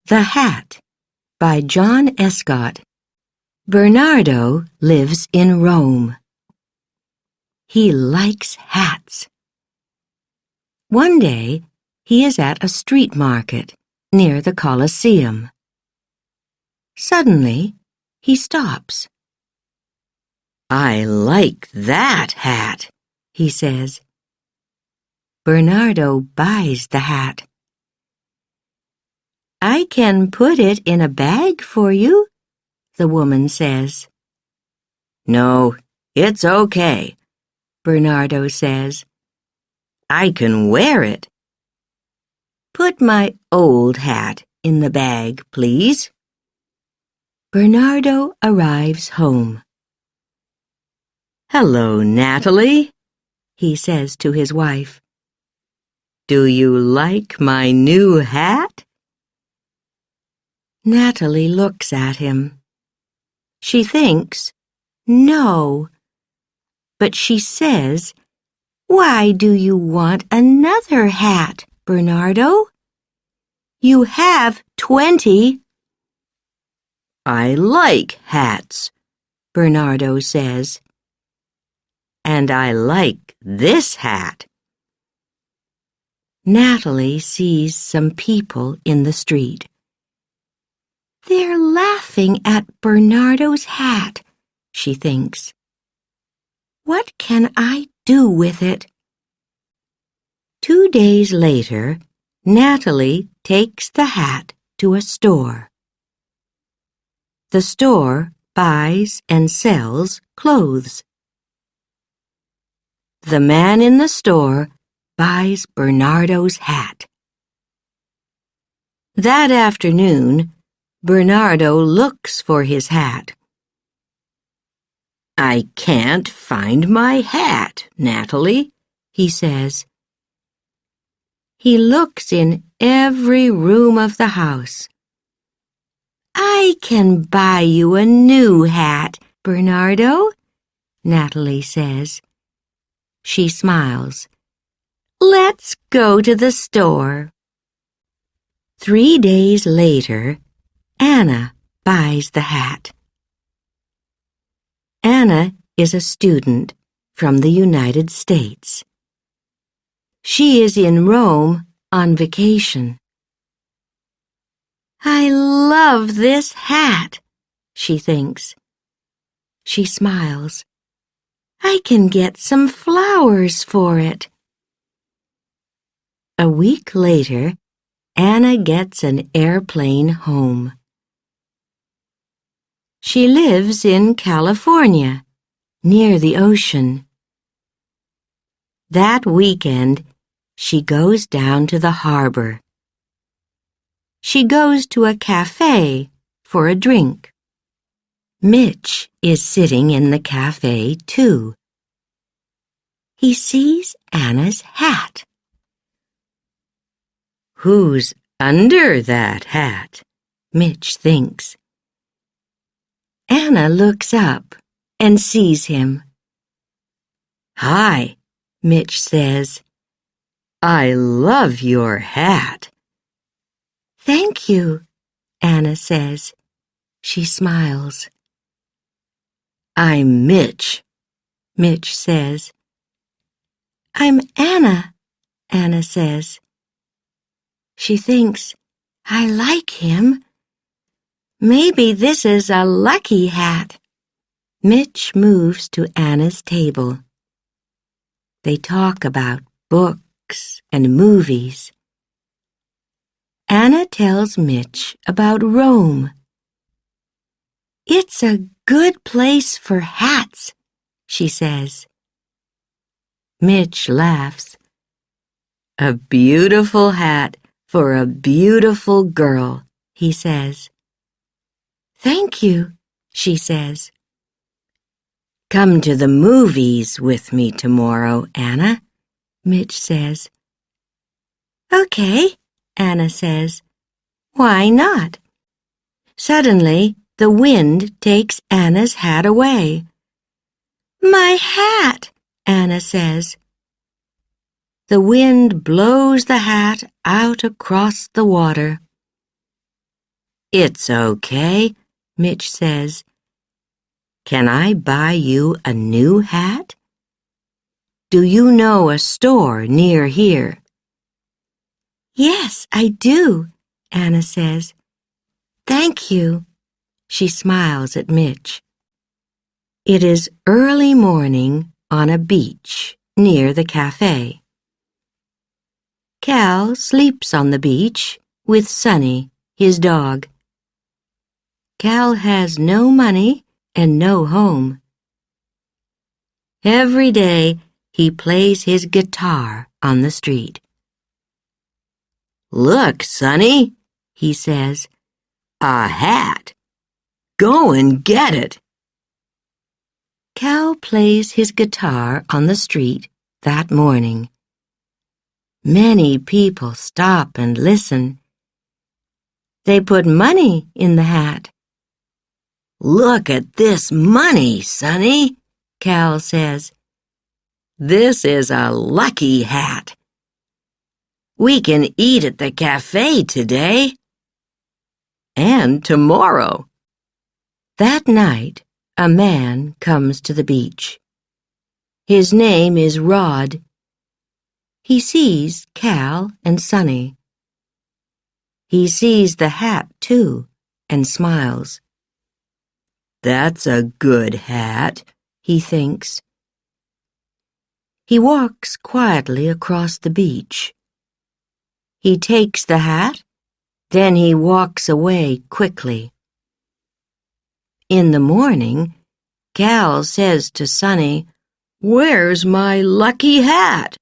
The Hat by John Escott. Bernardo lives in Rome. He likes hats. One day, he is at a street market near the Colosseum. Suddenly, he stops. "I like that hat," he says. Bernardo buys the hat. "I can put it in a bag for you," the woman says. "No, it's okay," Bernardo says. "I can wear it." "Put my old hat in the bag, please." Bernardo arrives home. "Hello, Natalie," he says to his wife. "Do you like my new hat?" Natalie looks at him. She thinks, no, but she says, "Why do you want another hat, Bernardo? You have 20. "I like hats," Bernardo says. "And I like this hat." Natalie sees some people in the street. They're laughing at Bernardo's hat, she thinks. What can I do with it? 2 days later, Natalie takes the hat to a store. The store buys and sells clothes. The man in the store buys Bernardo's hat. That afternoon, Bernardo looks for his hat. "I can't find my hat, Natalie," he says. He looks in every room of the house. "I can buy you a new hat, Bernardo," Natalie says. She smiles. "Let's go to the store." 3 days later, Anna buys the hat. Anna is a student from the United States. She is in Rome on vacation. "I love this hat," she thinks. She smiles. "I can get some flowers for it." A week later, Anna gets an airplane home. She lives in California, near the ocean. That weekend, she goes down to the harbor. She goes to a cafe for a drink. Mitch is sitting in the cafe, too. He sees Anna's hat. "Who's under that hat?" Mitch thinks. Anna looks up and sees him. "Hi," Mitch says. "I love your hat." "Thank you," Anna says. She smiles. "I'm Mitch," Mitch says. "I'm Anna," Anna says. She thinks, I like him. Maybe this is a lucky hat. Mitch moves to Anna's table. They talk about books and movies. Anna tells Mitch about Rome. "It's a good place for hats," she says. Mitch laughs. "A beautiful hat for a beautiful girl," he says. "Thank you," she says. "Come to the movies with me tomorrow, Anna," Mitch says. "Okay," Anna says. "Why not?" Suddenly, the wind takes Anna's hat away. "My hat," Anna says. The wind blows the hat out across the water. It's okay, Mitch says. Can I buy you a new hat? Do you know a store near here? Yes, I do, Anna says. Thank you. She smiles at Mitch. It is early morning on a beach near the cafe. Cal sleeps on the beach with Sonny, his dog. Cal has no money and no home. Every day he plays his guitar on the street. Look, Sonny, he says, a hat. Go and get it. Cal plays his guitar on the street that morning. Many people stop and listen. They put money in the hat. Look at this money, Sonny, Cal says. This is a lucky hat. We can eat at the cafe today. And tomorrow. That night, a man comes to the beach. His name is Rod. He sees Cal and Sonny. He sees the hat, too, and smiles. That's a good hat, he thinks. He walks quietly across the beach. He takes the hat, then he walks away quickly. In the morning, Cal says to Sonny, "Where's my lucky hat?"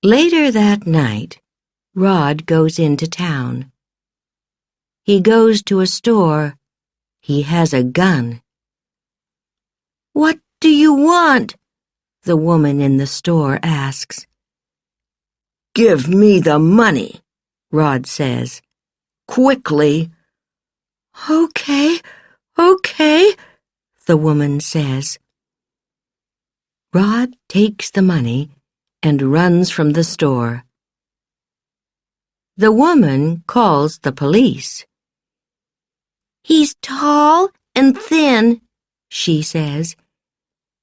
Later that night, Rod goes into town. He goes to a store. He has a gun. "What do you want?" the woman in the store asks. "Give me the money," Rod says. "Quickly." Okay, the woman says. Rod takes the money and runs from the store. The woman calls the police. "He's tall and thin," she says,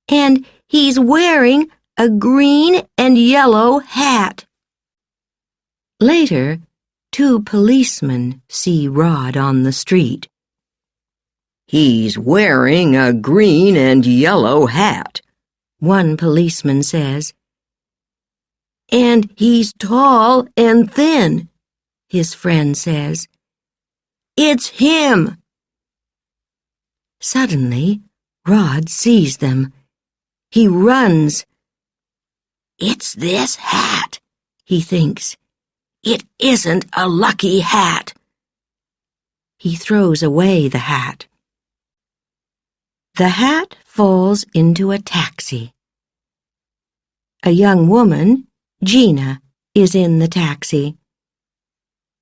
"and he's wearing a green and yellow hat." Later, 2 policemen see Rod on the street. "He's wearing a green and yellow hat," one policeman says. "And he's tall and thin," his friend says. "It's him." Suddenly, Rod sees them. He runs. "It's this hat," he thinks. "It isn't a lucky hat." He throws away the hat. The hat falls into a taxi. A young woman, Gina, is in the taxi.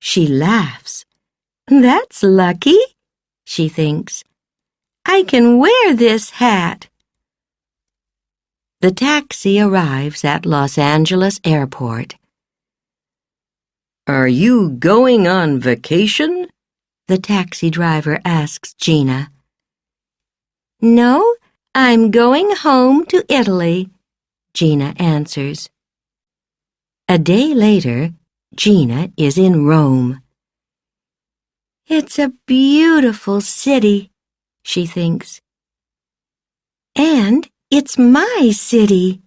She laughs. "That's lucky," she thinks. "I can wear this hat." The taxi arrives at Los Angeles Airport. "Are you going on vacation?" the taxi driver asks Gina. "No, I'm going home to Italy," Gina answers. A day later, Gina is in Rome. "It's a beautiful city," she thinks. "And it's my city."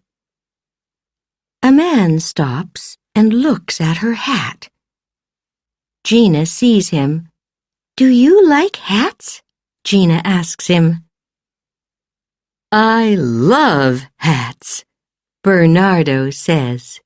A man stops and looks at her hat. Gina sees him. "Do you like hats?" Gina asks him. "I love hats," Bernardo says.